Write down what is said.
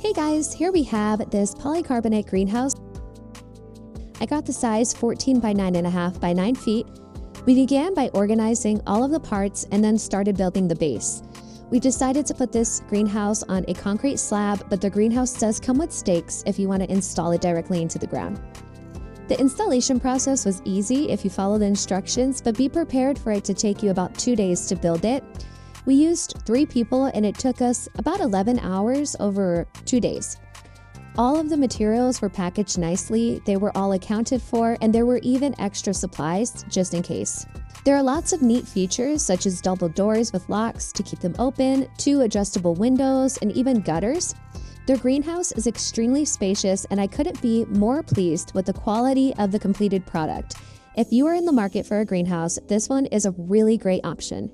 Hey guys, here we have this polycarbonate greenhouse. I got the size 14 by 9.5 by 9 feet. We began by organizing all of the parts and then started building the base. We decided to put this greenhouse on a concrete slab, but the greenhouse does come with stakes if you want to install it directly into the ground. The installation process was easy if you follow the instructions, but be prepared for it to take you about 2 days to build it. We used 3 people and it took us about 11 hours over 2 days. All of the materials were packaged nicely, they were all accounted for, and there were even extra supplies just in case. There are lots of neat features such as double doors with locks to keep them open, 2 adjustable windows, and even gutters. Their greenhouse is extremely spacious and I couldn't be more pleased with the quality of the completed product. If you are in the market for a greenhouse, this one is a really great option.